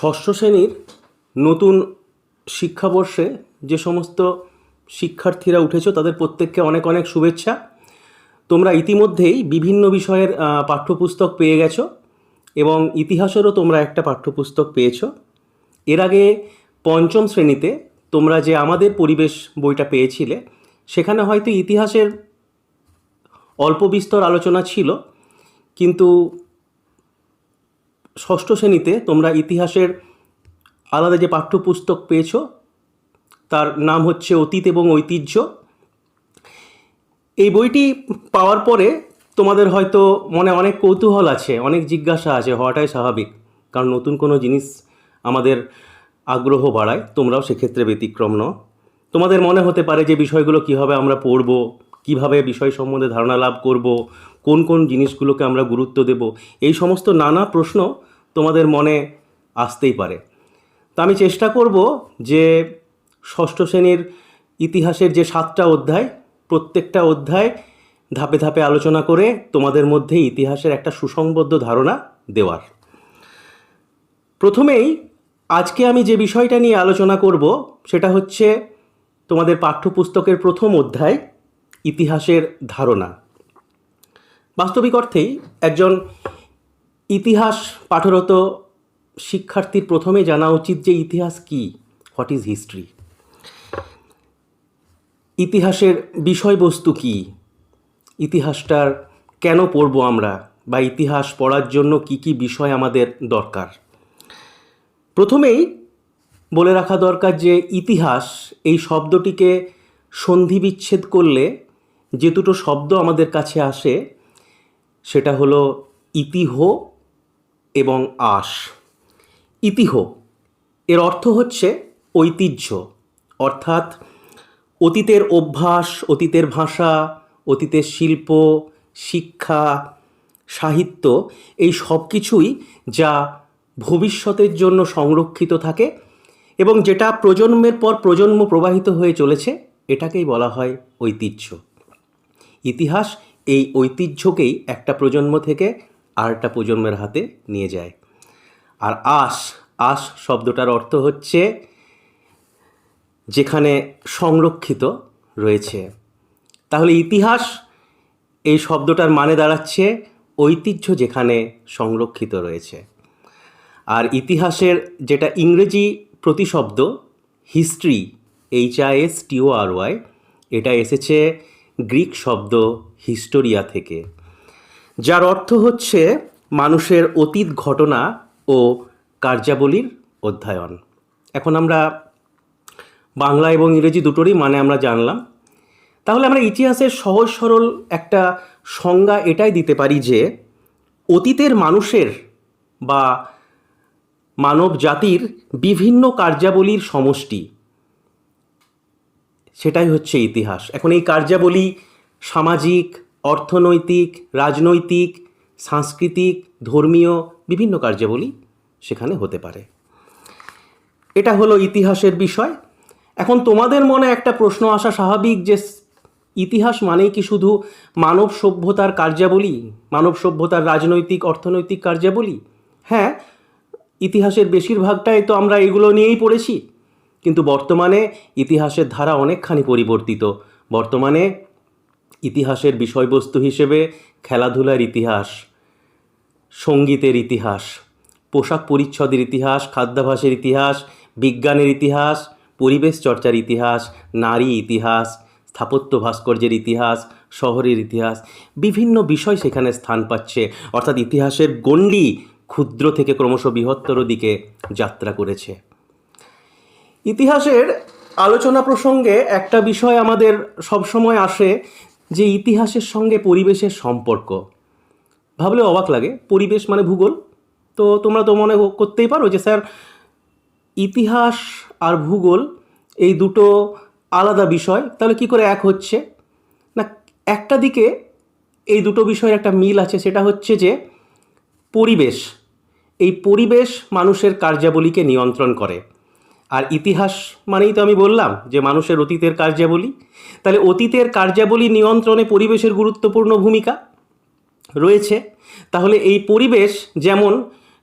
ষষ্ঠ শ্রেণীর নতুন শিক্ষাবর্ষে যে সমস্ত শিক্ষার্থীরা উঠেছো তাদের প্রত্যেককে অনেক অনেক শুভেচ্ছা। তোমরা ইতিমধ্যেই বিভিন্ন বিষয়ের পাঠ্যপুস্তক পেয়ে গেছো এবং ইতিহাসেরও তোমরা একটা পাঠ্যপুস্তক পেয়েছো। এর আগে পঞ্চম শ্রেণীতে তোমরা যে আমাদের পরিবেশ বইটা পেয়েছিলে সেখানে হয়তো ইতিহাসের অল্প বিস্তর আলোচনা ছিল, কিন্তু ষষ্ঠ শ্রেণীতে তোমরা ইতিহাসের আলাদা যে পাঠ্যপুস্তক পেয়েছো তার নাম হচ্ছে অতীত এবং ঐতিহ্য। এই বইটি পাওয়ার পরে তোমাদের হয়তো মনে অনেক কৌতূহল আছে, অনেক জিজ্ঞাসা আছে, হওয়াটাই স্বাভাবিক, কারণ নতুন কোনো জিনিস আমাদের আগ্রহ বাড়ায়। তোমরাও সেক্ষেত্রে ব্যতিক্রম নও। তোমাদের মনে হতে পারে যে বিষয়গুলো কীভাবে আমরা পড়ব, কীভাবে বিষয় সম্বন্ধে ধারণা লাভ করব, কোন কোন জিনিসগুলোকে আমরা গুরুত্ব দেব, এই সমস্ত নানা প্রশ্ন তোমাদের মনে আসতেই পারে। তা আমি চেষ্টা করব যে ষষ্ঠ শ্রেণীর ইতিহাসের যে 7টা অধ্যায়, প্রত্যেকটা অধ্যায় ধাপে ধাপে আলোচনা করে তোমাদের মধ্যে ইতিহাসের একটা সুসংবদ্ধ ধারণা দেওয়ার। প্রথমেই আজকে আমি যে বিষয়টা নিয়ে আলোচনা করব সেটা হচ্ছে তোমাদের পাঠ্যপুস্তকের প্রথম অধ্যায়, ইতিহাসের ধারণা। বাস্তবিক অর্থেই একজন ইতিহাস পাঠরত শিক্ষার্থীর প্রথমে জানা উচিত যে ইতিহাস কী, হোয়াট ইজ হিস্ট্রি। ইতিহাসের বিষয়বস্তু কী, ইতিহাসটার কেন পড়ব আমরা, বা ইতিহাস পড়ার জন্য কি কি বিষয় আমাদের দরকার। প্রথমেই বলে রাখা দরকার যে ইতিহাস এই শব্দটিকে সন্ধি বিচ্ছেদ করলে যে দুটো শব্দ আমাদের কাছে আসে সেটা হলো ইতিহ এবং আস। ইতিহ এর অর্থ হচ্ছে ঐতিহ্য, অর্থাৎ অতীতের অভ্যাস, অতীতের ভাষা, অতীতের শিল্প, শিক্ষা, সাহিত্য, এই সব কিছুই যা ভবিষ্যতের জন্য সংরক্ষিত থাকে এবং যেটা প্রজন্মের পর প্রজন্ম প্রবাহিত হয়ে চলেছে, এটাকেই বলা হয় ঐতিহ্য। ইতিহাস এই ঐতিহ্যকেই একটা প্রজন্ম থেকে আরেকটা প্রজন্মের হাতে নিয়ে যায়। আর আস, আস শব্দটার অর্থ হচ্ছে যেখানে সংরক্ষিত রয়েছে। তাহলে ইতিহাস এই শব্দটার মানে দাঁড়াচ্ছে ঐতিহ্য যেখানে সংরক্ষিত রয়েছে। আর ইতিহাসের যেটা ইংরেজি প্রতিশব্দ হিস্ট্রি, HISTORY, এটা এসেছে গ্রিক শব্দ হিস্টোরিয়া থেকে, যার অর্থ হচ্ছে মানুষের অতীত ঘটনা ও কার্যাবলীর অধ্যয়ন। এখন আমরা বাংলা এবং ইংরেজি দুটোরই মানে আমরা জানলাম। তাহলে আমরা ইতিহাসের সহজ সরল একটা সংজ্ঞা এটাই দিতে পারি যে অতীতের মানুষের বা মানব জাতির বিভিন্ন কার্যাবলীর সমষ্টি, সেটাই হচ্ছে ইতিহাস। এখন এই কার্যাবলী সামাজিক, অর্থনৈতিক, রাজনৈতিক, সাংস্কৃতিক, ধর্মীয় বিভিন্ন কার্যাবলী সেখানে হতে পারে। এটা হলো ইতিহাসের বিষয়। এখন তোমাদের মনে একটা প্রশ্ন আসা স্বাভাবিক যে ইতিহাস মানেই কি শুধু মানব সভ্যতার কার্যাবলী, মানব সভ্যতার রাজনৈতিক অর্থনৈতিক কার্যাবলী? হ্যাঁ, ইতিহাসের বেশিরভাগটাই তো আমরা এগুলো নিয়েই পড়েছি, কিন্তু বর্তমানে ইতিহাসের ধারা অনেকখানি পরিবর্তিত। বর্তমানে ইতিহাসের বিষয়বস্তু হিসেবে খেলাধুলার ইতিহাস, সঙ্গীতের ইতিহাস, পোশাক পরিচ্ছদের ইতিহাস, খাদ্যাভ্যাসের ইতিহাস, বিজ্ঞানের ইতিহাস, পরিবেশ চর্চার ইতিহাস, নারী ইতিহাস, স্থাপত্য ভাস্কর্যের ইতিহাস, শহরের ইতিহাস, বিভিন্ন বিষয় সেখানে স্থান পাচ্ছে। অর্থাৎ ইতিহাসের গণ্ডি ক্ষুদ্র থেকে ক্রমশ বৃহত্তর দিকে যাত্রা করেছে। ইতিহাসের আলোচনা প্রসঙ্গে একটা বিষয় আমাদের সবসময় আসে যে ইতিহাসের সঙ্গে পরিবেশের সম্পর্ক। ভাবলে অবাক লাগে, পরিবেশ মানে ভূগোল। তো তোমরা তো মনে করতেই পারো যে স্যার ইতিহাস আর ভূগোল এই দুটো আলাদা বিষয়, তাহলে কি করে এক হচ্ছে? না, একটা দিকে এই দুটো বিষয়ের একটা মিল আছে, সেটা হচ্ছে যে পরিবেশ, এই পরিবেশ মানুষের কার্যাবলীকে নিয়ন্ত্রণ করে। আর ইতিহাস মানেই তো আমি বললাম যে মানুষের অতীতের কার্যাবলী। তাহলে অতীতের কার্যাবলী নিয়ন্ত্রণে পরিবেশের গুরুত্বপূর্ণ ভূমিকা রয়েছে। তাহলে এই পরিবেশ যেমন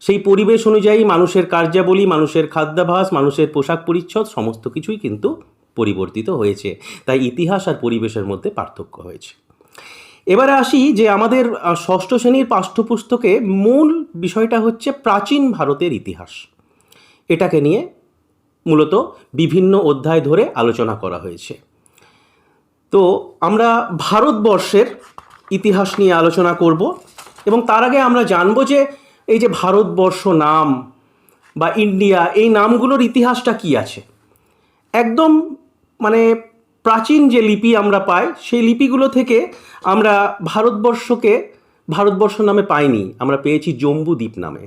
সেই পরিবেশ অনুযায়ী মানুষের কার্যাবলী, মানুষের খাদ্যাভ্যাস, মানুষের পোশাক পরিচ্ছদ সমস্ত কিছুই কিন্তু পরিবর্তিত হয়েছে। তাই ইতিহাস আর পরিবেশের মধ্যে পার্থক্য হয়েছে। এবারে আসি যে আমাদের ষষ্ঠ শ্রেণীর পাঠ্যপুস্তকে মূল বিষয়টা হচ্ছে প্রাচীন ভারতের ইতিহাস। এটাকে নিয়ে মূলত বিভিন্ন অধ্যায় ধরে আলোচনা করা হয়েছে। তো আমরা ভারতবর্ষের ইতিহাস নিয়ে আলোচনা করব, এবং তার আগে আমরা জানব যে এই যে ভারতবর্ষ নাম বা ইন্ডিয়া, এই নামগুলোর ইতিহাসটা কি আছে। একদম মানে প্রাচীন যে লিপি আমরা পাই, সেই লিপিগুলো থেকে আমরা ভারতবর্ষ নামে পাইনি, আমরা পেয়েছি জম্বুদ্বীপ নামে।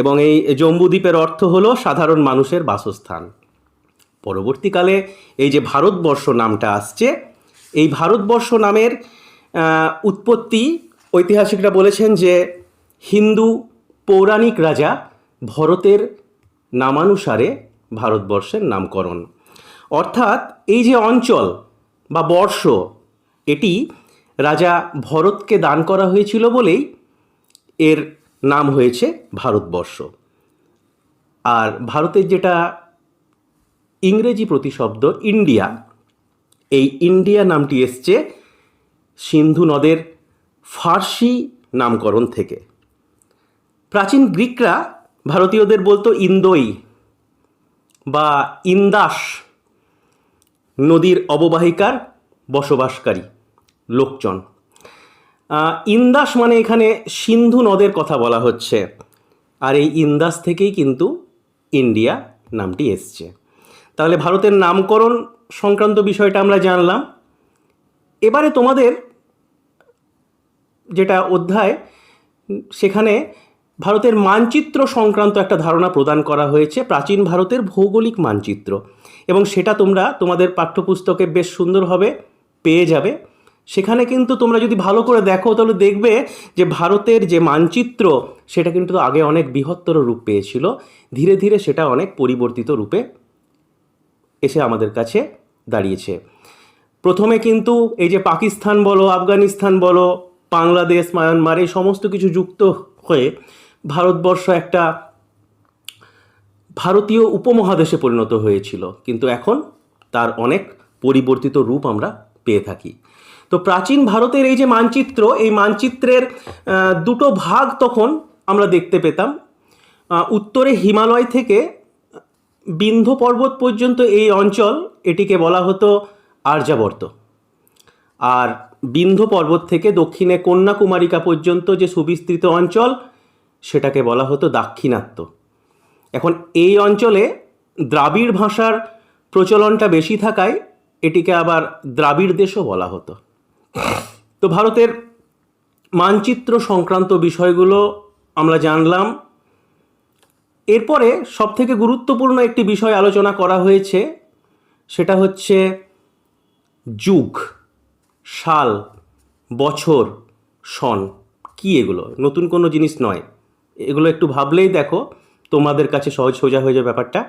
এবং এই জম্বুদ্বীপের অর্থ হলো সাধারণ মানুষের বাসস্থান। পরবর্তীকালে এই যে ভারতবর্ষ নামটা আসছে, এই ভারতবর্ষ নামের উৎপত্তি ঐতিহাসিকরা বলেছেন যে হিন্দু পৌরাণিক রাজা ভরতের নামানুসারে ভারতবর্ষের নামকরণ। অর্থাৎ এই যে অঞ্চল বা বর্ষ, এটি রাজা ভরতকে দান করা হয়েছিল বলেই এর নাম হয়েছে ভারতবর্ষ। আর ভারতের যেটা ইংরেজি প্রতিশব্দ ইন্ডিয়া, এই ইন্ডিয়া নামটি এসছে সিন্ধু নদের ফার্সি নামকরণ থেকে। প্রাচীন গ্রিকরা ভারতীয়দের বলতো ইন্দোই বা ইন্দাস, নদীর অববাহিকার বসবাসকারী লোকজন। ইন্দাস মানে এখানে সিন্ধু নদের কথা বলা হচ্ছে, আর এই ইন্দাস থেকেই কিন্তু ইন্ডিয়া নামটি এসছে। তাহলে ভারতের নামকরণ সংক্রান্ত বিষয়টা আমরা জানলাম। এবারে তোমাদের যেটা অধ্যায়, সেখানে ভারতের মানচিত্র সংক্রান্ত একটা ধারণা প্রদান করা হয়েছে, প্রাচীন ভারতের ভৌগোলিক মানচিত্র, এবং সেটা তোমরা তোমাদের পাঠ্যপুস্তকে বেশ সুন্দরভাবে পেয়ে যাবে। সেখানে কিন্তু তোমরা যদি ভালো করে দেখো তাহলে দেখবে যে ভারতের যে মানচিত্র, সেটা কিন্তু আগে অনেক বৃহত্তর রূপ পেয়েছিল, ধীরে ধীরে সেটা অনেক পরিবর্তিত রূপে এসে আমাদের কাছে দাঁড়িয়েছে। প্রথমে কিন্তু এই যে পাকিস্তান বলো, আফগানিস্তান বলো, বাংলাদেশ, মায়ানমার, এই সমস্ত কিছু যুক্ত হয়ে ভারতবর্ষ একটা ভারতীয় উপমহাদেশে পরিণত হয়েছিল, কিন্তু এখন তার অনেক পরিবর্তিত রূপ আমরা পেয়ে থাকি। তো প্রাচীন ভারতের এই যে মানচিত্র, এই মানচিত্রের দুটো ভাগ তখন আমরা দেখতে পেতাম। উত্তরে হিমালয় থেকে বিন্ধ্য পর্বত পর্যন্ত এই অঞ্চল, এটিকে বলা হতো আর্যাবর্ত। আর বিন্ধ্য পর্বত থেকে দক্ষিণে কন্যাকুমারিকা পর্যন্ত যে সুবিস্তৃত অঞ্চল, সেটাকে বলা হতো দাক্ষিণাত্য। এখন এই অঞ্চলে দ্রাবিড় ভাষার প্রচলনটা বেশি থাকায় এটিকে আবার দ্রাবিড় দেশও বলা হতো। তো ভারতের মানচিত্র সংক্রান্ত বিষয়গুলো আমরা জানলাম। এরপরে সবথেকে গুরুত্বপূর্ণ একটি বিষয় আলোচনা করা হয়েছে, সেটা হচ্ছে যুগ, সাল, বছর, সন। কি এগুলো? নতুন কোনো জিনিস নয়, এগুলো একটু ভাবলেই দেখো তোমাদের কাছে সহজ সোজা হয়ে যাবে ব্যাপারটা।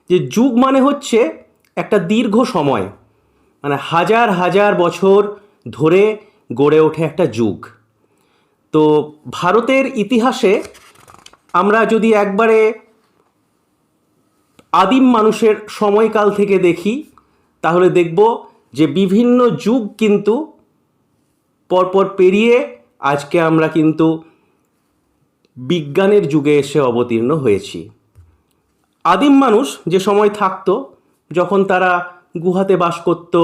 যে যুগ মানে হচ্ছে একটা দীর্ঘ সময়, মানে হাজার হাজার বছর ধরে গড়ে ওঠে একটা যুগ। তো ভারতের ইতিহাসে আমরা যদি একবারে আদিম মানুষের সময়কাল থেকে দেখি, তাহলে দেখব যে বিভিন্ন যুগ কিন্তু পরপর পেরিয়ে আজকে আমরা কিন্তু বিজ্ঞানের যুগে এসে অবতীর্ণ হয়েছি। আদিম মানুষ যে সময় থাকতো, যখন তারা গুহাতে বাস করত,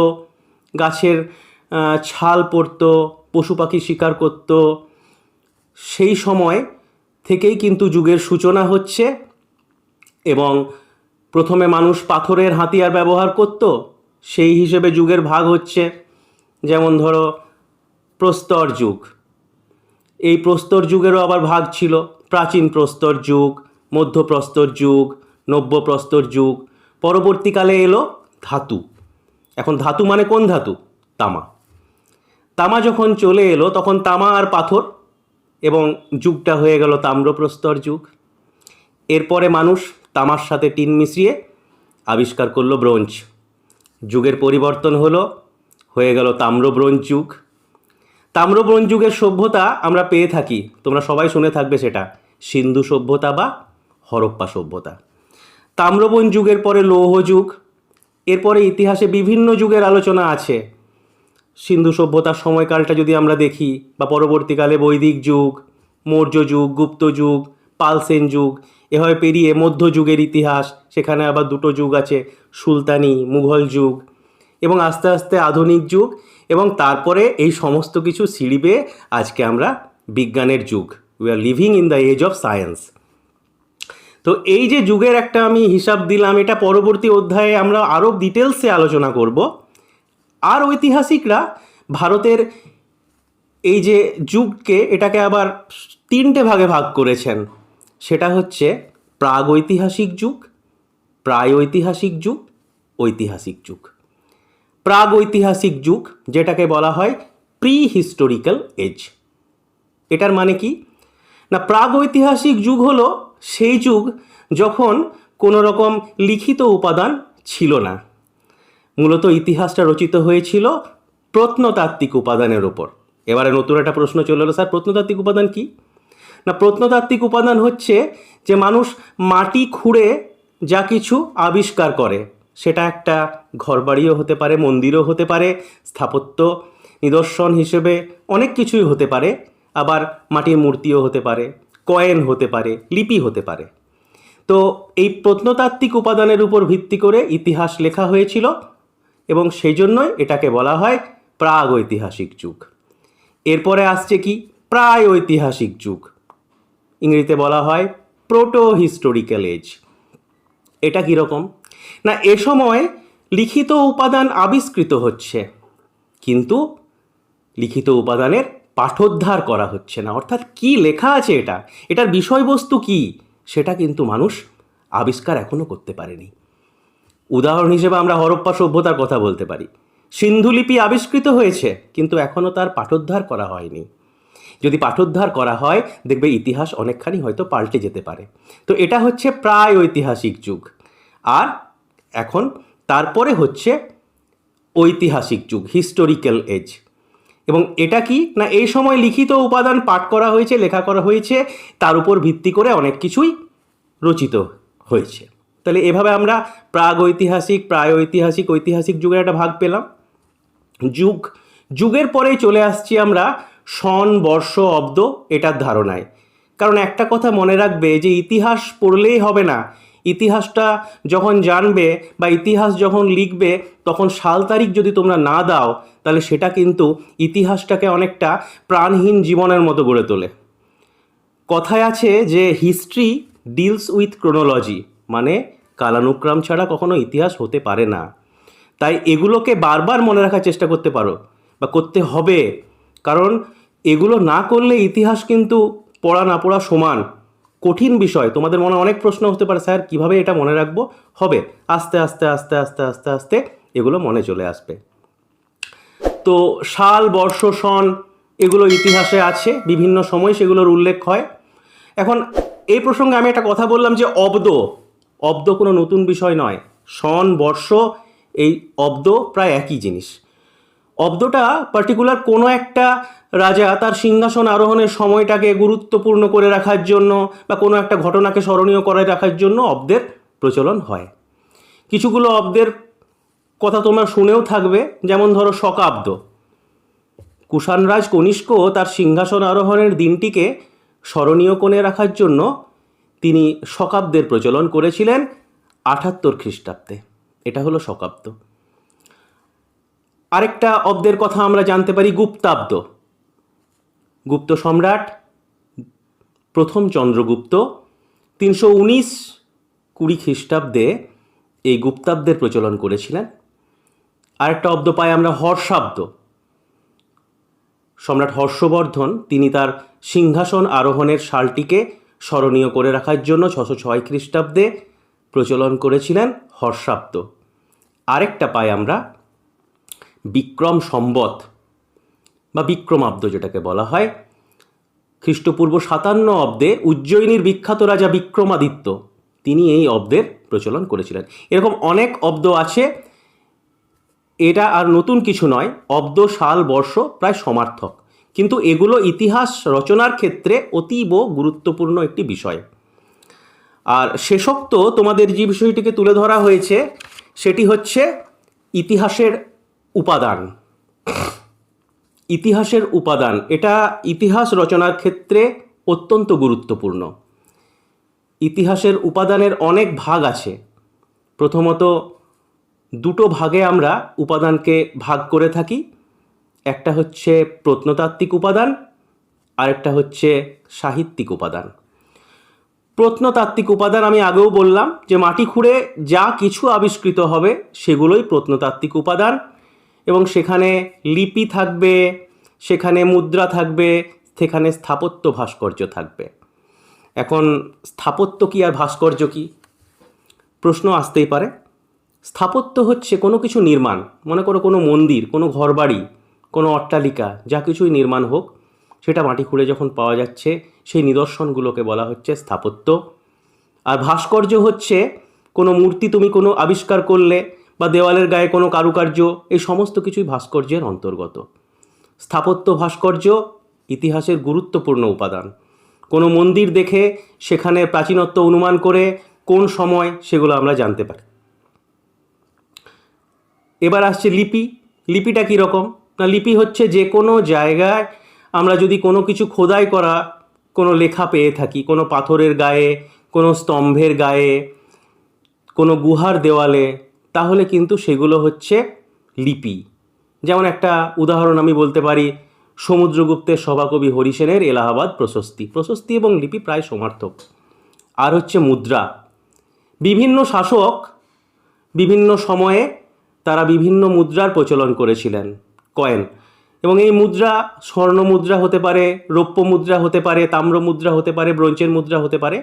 গাছের ছাল পড়ত, পশু পাখি শিকার করত, সেই সময় থেকেই কিন্তু যুগের সূচনা হচ্ছে। এবং প্রথমে মানুষ পাথরের হাতিয়ার ব্যবহার করত, সেই হিসেবে যুগের ভাগ হচ্ছে। যেমন ধরো প্রস্তর যুগ, এই প্রস্তর যুগেরও আবার ভাগ ছিল, প্রাচীন প্রস্তর যুগ, মধ্যপ্রস্তর যুগ, নব্যপ্রস্তর যুগ। পরবর্তীকালে এলো ধাতু। এখন ধাতু মানে কোন ধাতু? তামা। তামা যখন চলে এলো, তখন তামা আর পাথর, এবং যুগটা হয়ে গেল তাম্রপ্রস্তর যুগ। এরপরে মানুষ তামার সাথে টিন মিশিয়ে আবিষ্কার করলো ব্রোঞ্জ। যুগের পরিবর্তন হলো, হয়ে গেল তাম্র ব্রোঞ্জ যুগ। তাম্র ব্রোঞ্জ যুগের সভ্যতা আমরা পেয়ে থাকি, তোমরা সবাই শুনে থাকবে সেটা, সিন্ধু সভ্যতা বা হরপ্পা সভ্যতা। তাম্রবন যুগের পরে লৌহ যুগ, এরপরে ইতিহাসে বিভিন্ন যুগের আলোচনা আছে। সিন্ধু সভ্যতার সময়কালটা যদি আমরা দেখি, বা পরবর্তীকালে বৈদিক যুগ, মৌর্য যুগ, গুপ্ত যুগ, পাল সেন যুগ, এভাবে পেরিয়ে মধ্যযুগের ইতিহাস, সেখানে আবার দুটো যুগ আছে, সুলতানি, মুঘল যুগ, এবং আস্তে আস্তে আধুনিক যুগ, এবং তারপরে এই সমস্ত কিছু সিঁড়ি বেয়ে আজকে আমরা বিজ্ঞানের যুগ। We are living in the age of science. তো এই যে যুগের একটা আমি হিসাব দিলাম, এটা পরবর্তী অধ্যায়ে আমরা আরও ডিটেলসে আলোচনা করব। আর ঐতিহাসিকরা ভারতের এই যে যুগকে, এটাকে আবার তিনটে ভাগে ভাগ করেছেন। সেটা হচ্ছে প্রাগৈতিহাসিক যুগ, প্রাগৈতিহাসিক যুগ, ঐতিহাসিক যুগ। প্রাগৈতিহাসিক যুগ যেটাকে বলা হয় প্রি হিস্টোরিক্যাল এজ। এটার মানে কি না, প্রাগৈতিহাসিক যুগ হলো সেই যুগ যখন কোনো রকম লিখিত উপাদান ছিল না। মূলত ইতিহাসটা রচিত হয়েছিল প্রত্নতাত্ত্বিক উপাদানের ওপর। এবারে নতুন একটা প্রশ্ন চলে এলো, স্যার প্রত্নতাত্ত্বিক উপাদান কি? না, প্রত্নতাত্ত্বিক উপাদান হচ্ছে যে মানুষ মাটি খুঁড়ে যা কিছু আবিষ্কার করে, সেটা একটা ঘরবাড়িও হতে পারে, মন্দিরও হতে পারে, স্থাপত্য নিদর্শন হিসেবে অনেক কিছুই হতে পারে, আবার মাটির মূর্তিও হতে পারে, কয়েন হতে পারে, লিপি হতে পারে। তো এই প্রত্নতাত্ত্বিক উপাদানের উপর ভিত্তি করে ইতিহাস লেখা হয়েছিল, এবং সেই জন্যই এটাকে বলা হয় প্রাগৈতিহাসিক যুগ। এরপরে আসছে কি প্রায় ঐতিহাসিক যুগ, ইংরেজিতে বলা হয় প্রোটো হিস্টোরিক্যাল এজ। এটা কীরকম না, এ সময় লিখিত উপাদান আবিষ্কৃত হচ্ছে, কিন্তু লিখিত উপাদানের পাঠোদ্ধার করা হচ্ছে না। অর্থাৎ কি লেখা আছে, এটার বিষয়বস্তু কি, সেটা কিন্তু মানুষ আবিষ্কার এখনও করতে পারেনি। উদাহরণ হিসেবে আমরা হরপ্পা সভ্যতার কথা বলতে পারি। সিন্ধুলিপি আবিষ্কৃত হয়েছে, কিন্তু এখনও তার পাঠোদ্ধার করা হয়নি। যদি পাঠোদ্ধার করা হয়, দেখবে ইতিহাস অনেকখানি হয়তো পাল্টে যেতে পারে। তো এটা হচ্ছে প্রায় ঐতিহাসিক যুগ। আর এখন তারপরে হচ্ছে ঐতিহাসিক যুগ, হিস্টোরিক্যাল এজ। এবং এটা কি না, এই সময় লিখিত উপাদান পাঠ করা হয়েছে, লেখা করা হয়েছে, তার উপর ভিত্তি করে অনেক কিছুই রচিত হয়েছে। তাহলে এভাবে আমরা প্রাগৈতিহাসিক, প্রায় ঐতিহাসিক, ঐতিহাসিক যুগের একটা ভাগ পেলাম। যুগের পরেই চলে আসছি আমরা সন, বর্ষ, অব্দ এটার ধারণায়। কারণ একটা কথা মনে রাখবে যে ইতিহাস পড়লেই হবে না। ইতিহাসটা যখন জানবে বা ইতিহাস যখন লিখবে, তখন সাল তারিখ যদি তোমরা না দাও, তাহলে সেটা কিন্তু ইতিহাসটাকে অনেকটা প্রাণহীন জীবনের মতো গড়ে তোলে। কথায় আছে যে হিস্ট্রি ডিলস উইথ ক্রোনোলজি, মানে কালানুক্রম ছাড়া কখনো ইতিহাস হতে পারে না। তাই এগুলোকে বারবার মনে রাখার চেষ্টা করতে পারো বা করতে হবে, কারণ এগুলো না করলে ইতিহাস কিন্তু পড়া না পড়া সমান কঠিন বিষয়। তোমাদের মনে অনেক প্রশ্ন হতে পারে, স্যার কীভাবে এটা মনে রাখবো? হবে, আস্তে আস্তে আস্তে আস্তে আস্তে আস্তে এগুলো মনে চলে আসবে। তো সাল, বর্ষ, সন এগুলো ইতিহাসে আছে, বিভিন্ন সময় সেগুলোর উল্লেখ হয়। এখন এই প্রসঙ্গে আমি একটা কথা বললাম যে অব্দ কোনো নতুন বিষয় নয়। সন, বর্ষ, এই অব্দ প্রায় একই জিনিস। অব্দটা পার্টিকুলার কোনো একটা রাজা তার সিংহাসন আরোহণের সময়টাকে গুরুত্বপূর্ণ করে রাখার জন্য বা কোনো একটা ঘটনাকে স্মরণীয় করে রাখার জন্য অব্দের প্রচলন হয়। কিছুগুলো অব্দের কথা তোমরা শুনেও থাকবে, যেমন ধরো শকাব্দ। কুষাণরাজ কনিষ্ক তার সিংহাসন আরোহণের দিনটিকে স্মরণীয় করে রাখার জন্য তিনি শকাব্দের প্রচলন করেছিলেন ৭৮ খ্রিস্টাব্দে। এটা হলো শকাব্দ। আরেকটা অব্দের কথা আমরা জানতে পারি গুপ্তাব্দ। গুপ্ত সম্রাট প্রথম চন্দ্রগুপ্ত ৩১৯-২০ খ্রিস্টাব্দে এই গুপ্তাব্দের প্রচলন করেছিলেন। আরেকটা অব্দ পাই আমরা হর্ষাব্দ। সম্রাট হর্ষবর্ধন তিনি তার সিংহাসন আরোহণের সালটিকে স্মরণীয় করে রাখার জন্য ৬০৬ খ্রিস্টাব্দে প্রচলন করেছিলেন হর্ষাব্দ। আরেকটা পাই আমরা বিক্রম সম্বত বা বিক্রমাব্দ, যেটাকে বলা হয়। খ্রিস্টপূর্ব ৫৭ অব্দে উজ্জয়িনীর বিখ্যাত রাজা বিক্রমাদিত্য তিনি এই অব্দের প্রচলন করেছিলেন। এরকম অনেক অব্দ আছে। এটা আর নতুন কিছু নয়। অব্দ, সাল, বর্ষ প্রায় সমার্থক, কিন্তু এগুলো ইতিহাস রচনার ক্ষেত্রে অতীব গুরুত্বপূর্ণ একটি বিষয়। আর শেষোক্ত তোমাদের যে বিষয়টিকে তুলে ধরা হয়েছে সেটি হচ্ছে ইতিহাসের উপাদান। ইতিহাসের উপাদান এটা ইতিহাস রচনার ক্ষেত্রে অত্যন্ত গুরুত্বপূর্ণ। ইতিহাসের উপাদানের অনেক ভাগ আছে। প্রথমত দুটো ভাগে আমরা উপাদানকে ভাগ করে থাকি, একটা হচ্ছে প্রত্নতাত্ত্বিক উপাদান, আরেকটা হচ্ছে সাহিত্যিক উপাদান। প্রত্নতাত্ত্বিক উপাদান আমি আগেও বললাম যে মাটি খুঁড়ে যা কিছু আবিষ্কৃত হবে সেগুলোই প্রত্নতাত্ত্বিক উপাদান, এবং সেখানে লিপি থাকবে, সেখানে মুদ্রা থাকবে, সেখানে স্থাপত্য ভাস্কর্য থাকবে। এখন স্থাপত্য কি আর ভাস্কর্য কি প্রশ্ন আসতেই পারে। স্থাপত্য হচ্ছে কোনো কিছু নির্মাণ, মনে করো কোনো মন্দির, কোনো ঘরবাড়ি, কোনো অট্টালিকা, যা কিছুই নির্মাণ হোক সেটা মাটি খুঁড়ে যখন পাওয়া যাচ্ছে সেই নিদর্শনগুলোকে বলা হচ্ছে স্থাপত্য। আর ভাস্কর্য হচ্ছে কোনো মূর্তি তুমি কোনো আবিষ্কার করলে বা দেওয়ালের গায়ে কোনো কারুকার্য, এই সমস্ত কিছুই ভাস্কর্যের অন্তর্গত। স্থাপত্য ভাস্কর্য ইতিহাসের গুরুত্বপূর্ণ উপাদান। কোনো মন্দির দেখে সেখানে প্রাচীনত্ব অনুমান করে কোন সময় সেগুলো আমরা জানতে পারি। এবার আসছে লিপি। লিপিটা কীরকম না, লিপি হচ্ছে যে কোনো জায়গায় আমরা যদি কোনো কিছু খোদাই করা কোনো লেখা পেয়ে থাকি, কোনো পাথরের গায়ে, কোনো স্তম্ভের গায়ে, কোনো গুহার দেওয়ালে, তাহলে কিন্তু সেগুলো হচ্ছে লিপি। যেমন একটা উদাহরণ আমি বলতে পারি, সমুদ্রগুপ্তের সভাকবি হরিসেনের এলাহাবাদ প্রশস্তি। প্রশস্তি এবং লিপি প্রায় সমার্থক। আর হচ্ছে মুদ্রা। বিভিন্ন শাসক বিভিন্ন সময়ে তারা বিভিন্ন মুদ্রার প্রচলন করেছিলেন, কয়েন। এবং এই মুদ্রা স্বর্ণ মুদ্রা হতে পারে, রৌপ্য মুদ্রা হতে পারে, তাম্র মুদ্রা হতে পারে, ব্রোঞ্জের মুদ্রা হতে পারে।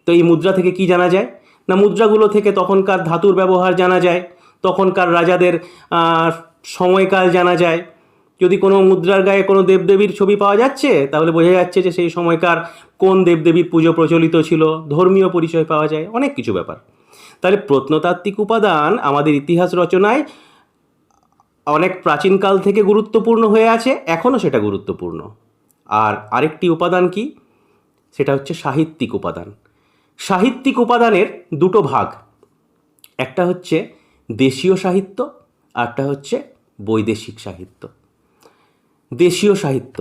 তো এই মুদ্রা থেকে কি জানা যায় না, মুদ্রাগুলো থেকে তখনকার ধাতুর ব্যবহার জানা যায়, তখনকার রাজাদের সময়কাল জানা যায়। যদি কোনো মুদ্রার গায়ে কোনো দেবদেবীর ছবি পাওয়া যাচ্ছে তাহলে বোঝা যাচ্ছে যে সেই সময়কার কোন দেবদেবীর পুজো প্রচলিত ছিল, ধর্মীয় পরিচয় পাওয়া যায়, অনেক কিছু ব্যাপার। তাহলে প্রত্নতাত্ত্বিক উপাদান আমাদের ইতিহাস রচনায় অনেক প্রাচীনকাল থেকে গুরুত্বপূর্ণ হয়ে আছে, এখনও সেটা গুরুত্বপূর্ণ। আর আরেকটি উপাদান কি, সেটা হচ্ছে সাহিত্যিক উপাদান। সাহিত্যিক উপাদানের দুটো ভাগ, একটা হচ্ছে দেশীয় সাহিত্য, আরটা হচ্ছে বৈদেশিক সাহিত্য। দেশীয় সাহিত্য,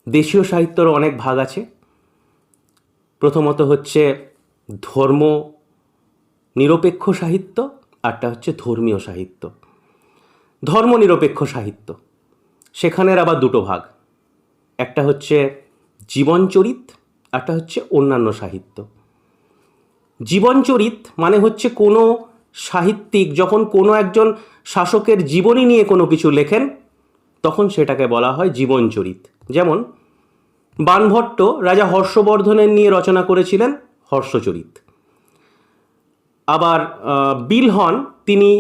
দেশীয় সাহিত্যর অনেক ভাগ আছে। প্রথমত হচ্ছে ধর্ম নিরপেক্ষ সাহিত্য, আরটা হচ্ছে ধর্মীয় সাহিত্য। ধর্ম নিরপেক্ষ সাহিত্য, সেখানের আবার দুটো ভাগ, একটা হচ্ছে জীবনচরিত, একটা হচ্ছে অন্যান্য সাহিত্য। জীবনচরিত মানে হচ্ছে কোনো সাহিত্যিক যখন কোনো একজন শাসকের জীবনী নিয়ে কোনো কিছু লেখেন তখন সেটাকে বলা হয় জীবনচরিত। যেমন বাণভট্ট রাজা হর্ষবর্ধনের নিয়ে রচনা করেছিলেন হর্ষচরিত। আবার বিলহন তিনি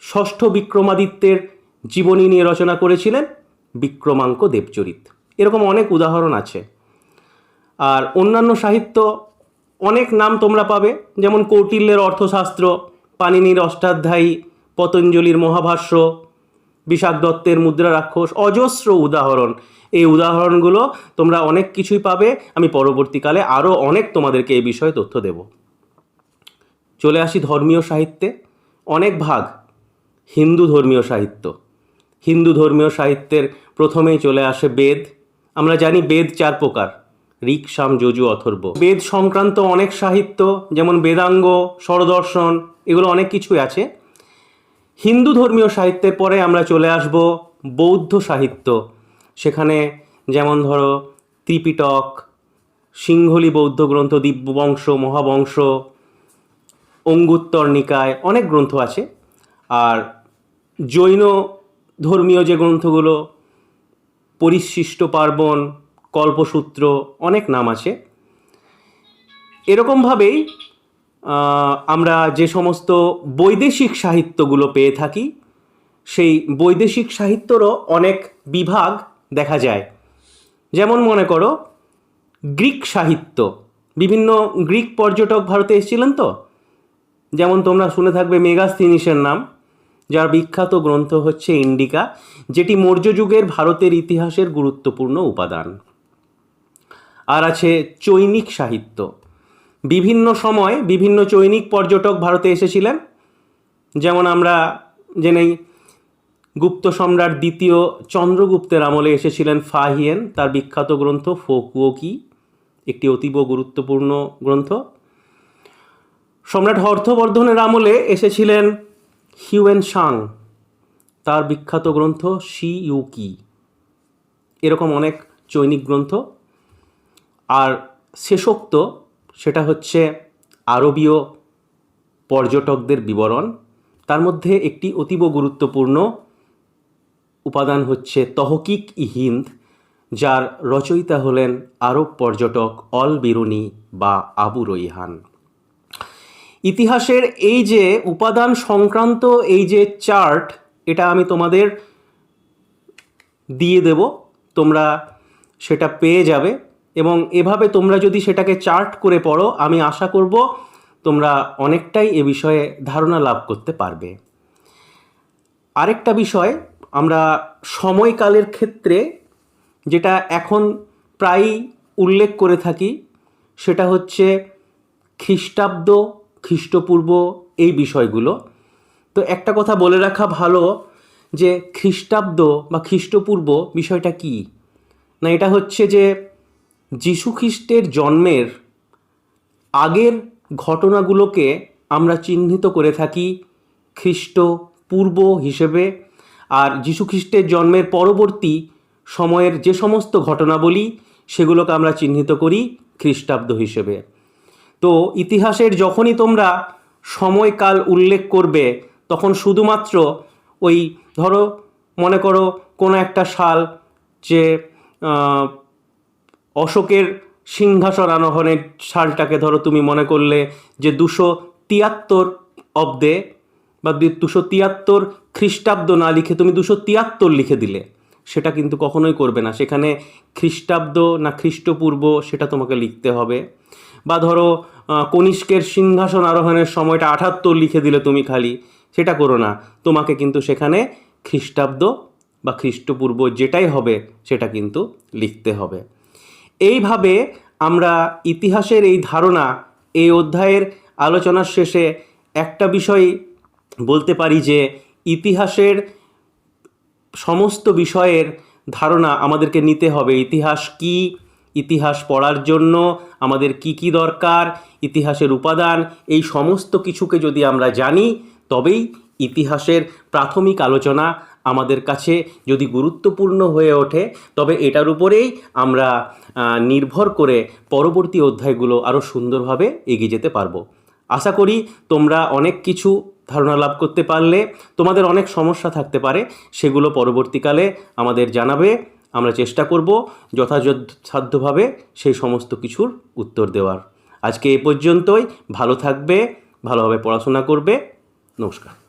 ষষ্ঠ বিক্রমাদিত্যের জীবনী নিয়ে রচনা করেছিলেন বিক্রমাঙ্ক দেবচরিত। এরকম অনেক উদাহরণ আছে। আর অন্যান্য সাহিত্য অনেক নাম তোমরা পাবে, যেমন কৌটিল্যের অর্থশাস্ত্র, পাণিনির অষ্টাধ্যায়ী, পতঞ্জলির মহাভাষ্য, বিশাখ দত্তের মুদ্রা রাক্ষস, অজস্র উদাহরণ। এই উদাহরণগুলো তোমরা অনেক কিছুই পাবে। আমি পরবর্তীকালে আরও অনেক তোমাদেরকে এই বিষয়ে তথ্য দেব। চলে আসি ধর্মীয় সাহিত্যে, অনেক ভাগ। হিন্দু ধর্মীয় সাহিত্য, হিন্দু ধর্মীয় সাহিত্যের প্রথমেই চলে আসে বেদ। আমরা জানি বেদ চার প্রকার, ঋক, সাম, যজু, অথর্ব। বেদ সংক্রান্ত অনেক সাহিত্য যেমন বেদাঙ্গ, স্বরদর্শন, এগুলো অনেক কিছুই আছে। হিন্দু ধর্মীয় সাহিত্যের পরে আমরা চলে আসব বৌদ্ধ সাহিত্য। সেখানে যেমন ধরো ত্রিপিটক, সিংহলী বৌদ্ধ গ্রন্থ, দিব্যবংশ, মহাবংশ, অঙ্গুত্তর নিকায়, অনেক গ্রন্থ আছে। আর জৈন ধর্মীয় যে গ্রন্থগুলো, পরিশিষ্ট পার্বণ, কল্পসূত্র, অনেক নাম আছে। এরকমভাবেই আমরা যে সমস্ত বৈদেশিক সাহিত্যগুলো পেয়ে থাকি সেই বৈদেশিক সাহিত্যরও অনেক বিভাগ দেখা যায়। যেমন মনে করো গ্রিক সাহিত্য, বিভিন্ন গ্রিক পর্যটক ভারতে এসেছিলেন তো, যেমন তোমরা শুনে থাকবে মেগাস্থিনিসের নাম। যার বিখ্যাত গ্রন্থ হচ্ছে ইন্ডিকা, যেটি মৌর্য যুগের ভারতের ইতিহাসের গুরুত্বপূর্ণ উপাদান। আর আছে চৈনিক সাহিত্য। বিভিন্ন সময় বিভিন্ন চৈনিক পর্যটক ভারতে এসেছিলেন, যেমন আমরা জেনেই গুপ্ত সম্রাট দ্বিতীয় চন্দ্রগুপ্তের আমলে এসেছিলেন ফাহিয়েন, তার বিখ্যাত গ্রন্থ ফোকুওকি, একটি অতীব গুরুত্বপূর্ণ গ্রন্থ। সম্রাট হর্ষবর্ধনের আমলে এসেছিলেন হিউয়েন সাং, তার বিখ্যাত গ্রন্থ শি ইউকি। এরকম অনেক চৈনিক গ্রন্থ। আর শেষোক্ত, সেটা হচ্ছে আরবীয় পর্যটকদের বিবরণ। তার মধ্যে একটি অতীব গুরুত্বপূর্ণ উপাদান হচ্ছে তহকিক ই হিন্দ, যার রচয়িতা হলেন আরব পর্যটক অল বিরুনি বা আবু রৈহান। ইতিহাসের এই যে উপাদান সংক্রান্ত এই যে চার্ট, এটা আমি তোমাদের দিয়ে দেব, তোমরা সেটা পেয়ে যাবে, এবং এভাবে তোমরা যদি সেটাকে চার্ট করে পড়ো, আমি আশা করব তোমরা অনেকটাই এ বিষয়ে ধারণা লাভ করতে পারবে। আরেকটা বিষয়, আমরা সময়কালের ক্ষেত্রে যেটা এখন প্রায়ই উল্লেখ করে থাকি, সেটা হচ্ছে খ্রিস্টাব্দ, খ্রিস্টপূর্ব, এই বিষয়গুলো। তো একটা কথা বলে রাখা ভালো যে খ্রিস্টাব্দ বা খ্রিস্টপূর্ব বিষয়টা কি না, এটা হচ্ছে যে যীশু খ্রিস্টের জন্মের আগের ঘটনাগুলোকে আমরা চিহ্নিত করে থাকি খ্রিস্টপূর্ব হিসেবে, আর যীশু খ্রিস্টের জন্মের পরবর্তী সময়ের যে সমস্ত ঘটনাবলী সেগুলোকে আমরা চিহ্নিত করি খ্রিস্টাব্দ হিসেবে। তো ইতিহাসের যখনই তোমরা সময়কাল উল্লেখ করবে, তখন শুধুমাত্র ওই ধরো মনে করো কোনো একটা সাল, যে অশোকের সিংহাসন আরোহণের সালটাকে ধরো তুমি মনে করলে যে 273 অব্দে বা 273 খ্রিস্টাব্দ না লিখে তুমি 273 লিখে দিলে, সেটা কিন্তু কখনোই করবে না। সেখানে খ্রিস্টাব্দ না খ্রিস্টপূর্ব সেটা তোমাকে লিখতে হবে। বা ধরো কনিষ্কের সিংহাসন আরোহণের সময়টা 78 লিখে দিলে তুমি খালি, সেটা করো না। তোমাকে কিন্তু সেখানে খ্রিস্টাব্দ বা খ্রিস্টপূর্ব যেটাই হবে সেটা কিন্তু লিখতে হবে। এইভাবে আমরা ইতিহাসের এই ধারণা, এই অধ্যায়ের আলোচনার শেষে একটা বিষয় বলতে পারি যে ইতিহাসের সমস্ত বিষয়ের ধারণা আমাদেরকে নিতে হবে। ইতিহাস কি, ইতিহাস পড়ার জন্য আমাদের কি কি দরকার, ইতিহাসের উপাদান, এই সমস্ত কিছুকে যদি আমরা জানি, তবেই ইতিহাসের প্রাথমিক আলোচনা আমাদের কাছে যদি গুরুত্বপূর্ণ হয়ে ওঠে, তবে এটার উপরেই আমরা নির্ভর করে পরবর্তী অধ্যায়গুলো আরও সুন্দরভাবে এগিয়ে যেতে পারবো। আশা করি তোমরা অনেক কিছু ধারণা লাভ করতে পারলে। তোমাদের অনেক সমস্যা থাকতে পারে, সেগুলো পরবর্তীকালে আমাদের জানাবে। আমরা চেষ্টা করব যথাসাধ্যভাবে সেই সমস্ত কিছুর উত্তর দেওয়ার। আজকে এ পর্যন্তই। ভালো থাকবে, ভালোভাবে পড়াশোনা করবে। নমস্কার।